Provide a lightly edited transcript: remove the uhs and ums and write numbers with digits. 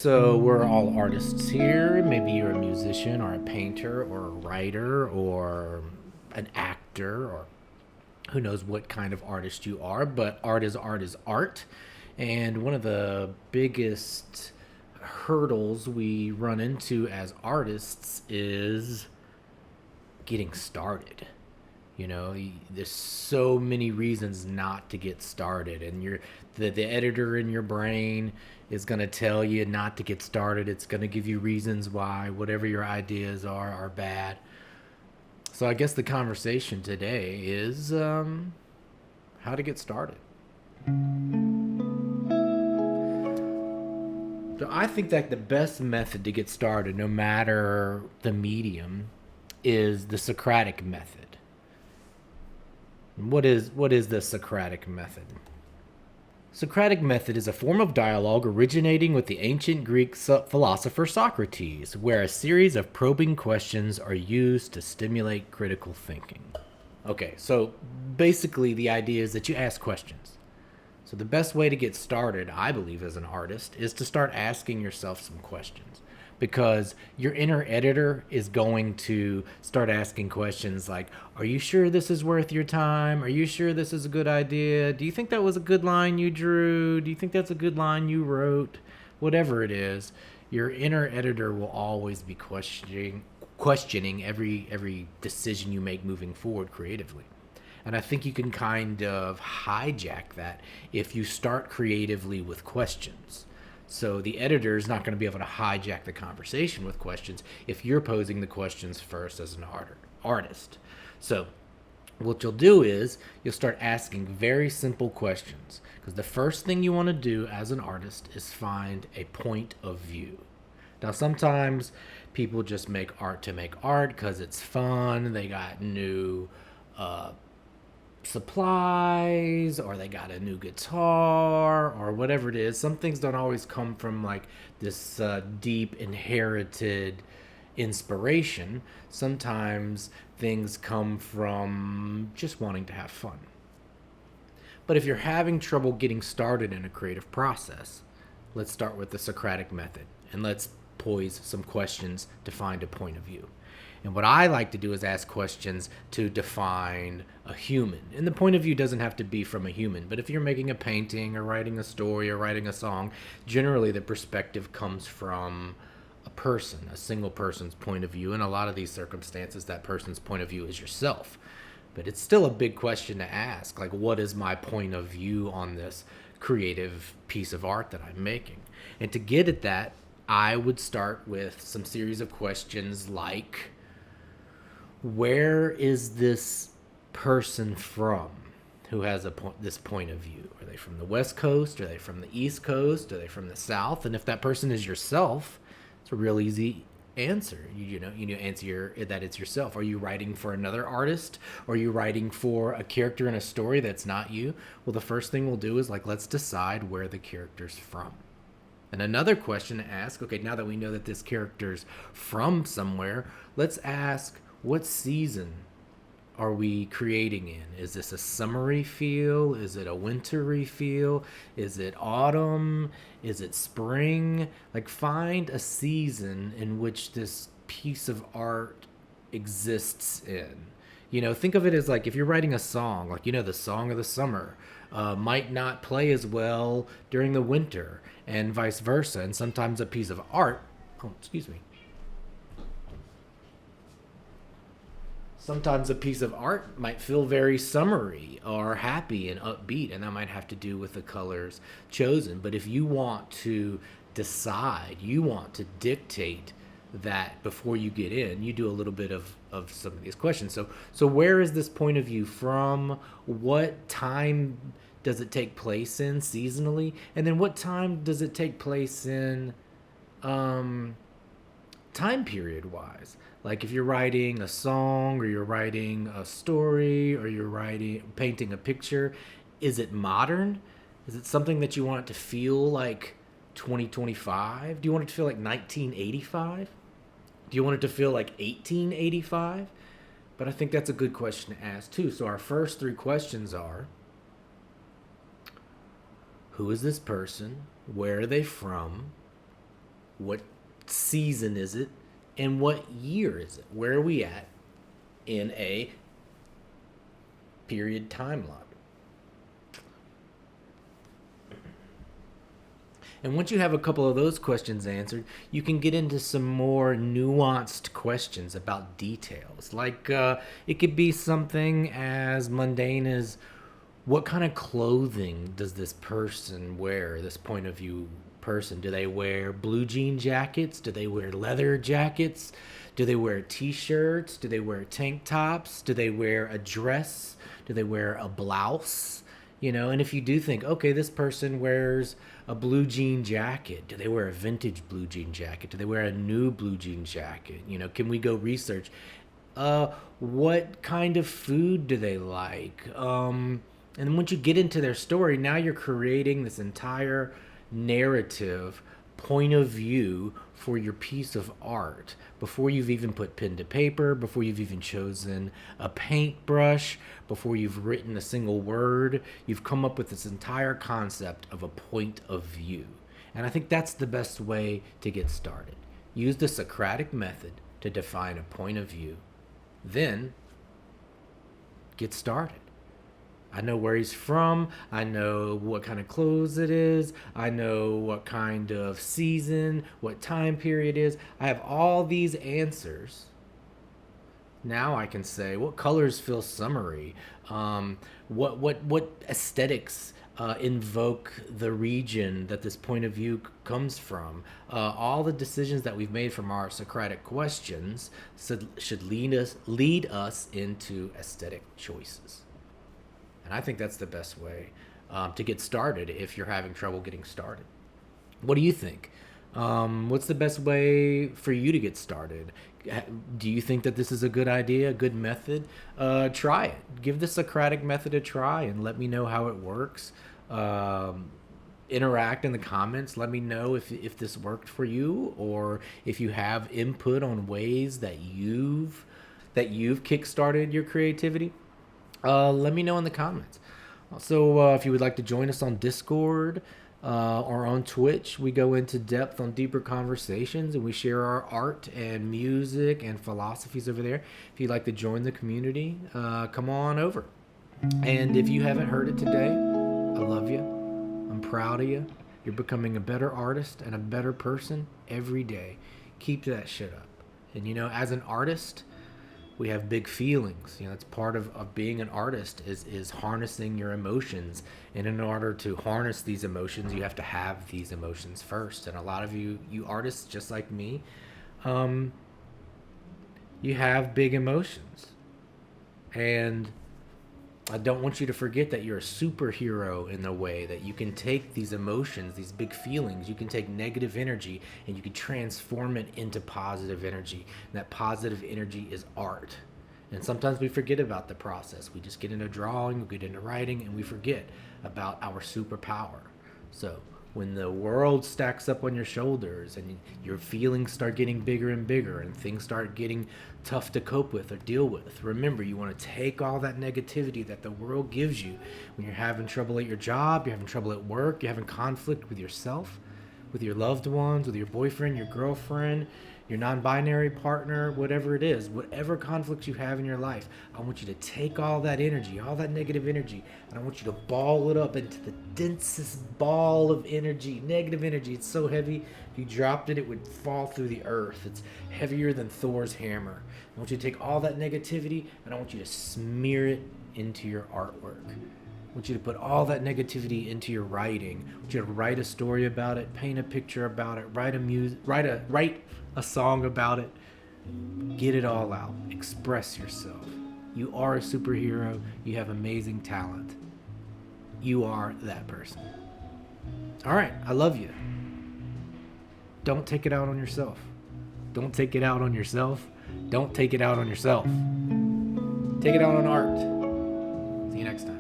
So we're all artists here. Maybe you're a musician or a painter or a writer or an actor or who knows what kind of artist you are, but art is art is art. And one of the biggest hurdles we run into as artists is getting started. There's so many reasons not to get started, and the editor in your brain is going to tell you not to get started. It's going to give you reasons why whatever your ideas are bad. So I guess the conversation today is how to get started. So I think that the best method to get started, no matter the medium, is the Socratic method. What is the Socratic method? Socratic method is a form of dialogue originating with the ancient Greek philosopher Socrates, where a series of probing questions are used to stimulate critical thinking. Okay, so basically the idea is that you ask questions. So the best way to get started, I believe, as an artist, is to start asking yourself some questions. Because your inner editor is going to start asking questions like, are you sure this is worth your time? Are you sure this is a good idea? Do you think that was a good line you drew? Do you think that's a good line you wrote? Whatever it is, your inner editor will always be questioning every decision you make moving forward creatively. And I think you can kind of hijack that if you start creatively with questions. So the editor is not going to be able to hijack the conversation with questions if you're posing the questions first as an artist. So what you'll do is you'll start asking very simple questions, because the first thing you want to do as an artist is find a point of view. Now, sometimes people just make art to make art because it's fun. They got new supplies, or they got a new guitar, or whatever it is. Some things don't always come from like this deep inherited inspiration. Sometimes things come from just wanting to have fun. But if you're having trouble getting started in a creative process, let's start with the Socratic method and let's pose some questions to find a point of view. And what I like to do is ask questions to define a human. And the point of view doesn't have to be from a human, but if you're making a painting or writing a story or writing a song, generally the perspective comes from a person, a single person's point of view. In a lot of these circumstances, that person's point of view is yourself. But it's still a big question to ask, like, what is my point of view on this creative piece of art that I'm making? And to get at that, I would start with some series of questions like, where is this person from who has this point of view? Are they from the West Coast? Are they from the East Coast? Are they from the South? And if that person is yourself, it's a real easy answer. You answer that it's yourself. Are you writing for another artist? Or are you writing for a character in a story that's not you? Well, the first thing we'll do is let's decide where the character's from. And another question to ask, okay, now that we know that this character's from somewhere, let's ask, what season are we creating in? Is this a summery feel? Is it a wintry feel? Is it autumn? Is it spring? Find a season in which this piece of art exists in. Think of it as if you're writing a song, the song of the summer might not play as well during the winter, and vice versa. And sometimes a piece of art, sometimes a piece of art might feel very summery or happy and upbeat, and that might have to do with the colors chosen. But if you want to decide, you want to dictate that before you get in, you do a little bit of some of these questions. So where is this point of view from? What time does it take place in seasonally? And then what time does it take place in time period wise? If you're writing a song, or you're writing a story, or you're painting a picture, is it modern? Is it something that you want it to feel like 2025? Do you want it to feel like 1985? Do you want it to feel like 1885? But I think that's a good question to ask too. So our first three questions are, who is this person? Where are they from? What season is it? And what year is it? Where are we at in a period timeline? And once you have a couple of those questions answered, you can get into some more nuanced questions about details. Like it could be something as mundane as, what kind of clothing does this person wear, this point of view person? Do they wear blue jean jackets? Do they wear leather jackets? Do they wear t-shirts? Do they wear tank tops? Do they wear a dress? Do they wear a blouse? And if you do think, okay, this person wears a blue jean jacket, do they wear a vintage blue jean jacket? Do they wear a new blue jean jacket? Can we go research? What kind of food do they like? And once you get into their story, now you're creating this entire narrative point of view for your piece of art before you've even put pen to paper, before you've even chosen a paintbrush, before you've written a single word. You've come up with this entire concept of a point of view. And I think that's the best way to get started. Use the Socratic method to define a point of view. Then get started. I know where he's from. I know what kind of clothes it is. I know what kind of season, what time period it is. I have all these answers. Now I can say, what colors feel summery? What aesthetics invoke the region that this point of view comes from? All the decisions that we've made from our Socratic questions should lead us into aesthetic choices. And I think that's the best way to get started if you're having trouble getting started. What do you think? What's the best way for you to get started? Do you think that this is a good idea, a good method? Try it. Give the Socratic method a try and let me know how it works. Interact in the comments. Let me know if this worked for you, or if you have input on ways that you've kickstarted your creativity. Let me know in the comments. Also, if you would like to join us on Discord or on Twitch, we go into depth on deeper conversations and we share our art and music and philosophies over there. If you'd like to join the community, come on over. And if you haven't heard it today, I love you. I'm proud of you. You're becoming a better artist and a better person every day. Keep that shit up. And as an artist, we have big feelings. It's part of being an artist is harnessing your emotions. And in order to harness these emotions, you have to have these emotions first. And a lot of you artists, just like me, you have big emotions. And I don't want you to forget that you're a superhero in the way that you can take these emotions, these big feelings, you can take negative energy and you can transform it into positive energy. And that positive energy is art. And sometimes we forget about the process. We just get into drawing, we get into writing, and we forget about our superpower. So when the world stacks up on your shoulders and your feelings start getting bigger and bigger and things start getting tough to cope with or deal with, remember, you want to take all that negativity that the world gives you when you're having trouble at your job, you're having trouble at work, you're having conflict with yourself, with your loved ones, with your boyfriend, your girlfriend, your non-binary partner, whatever it is, whatever conflicts you have in your life, I want you to take all that energy, all that negative energy, and I want you to ball it up into the densest ball of energy, negative energy. It's so heavy, if you dropped it, it would fall through the earth. It's heavier than Thor's hammer. I want you to take all that negativity, and I want you to smear it into your artwork. I want you to put all that negativity into your writing. I want you to write a story about it, paint a picture about it, write a song about it. Get it all out. Express yourself. You are a superhero. You have amazing talent. You are that person. All right, I love you. Don't take it out on yourself. Don't take it out on yourself. Don't take it out on yourself. Take it out on art. See you next time.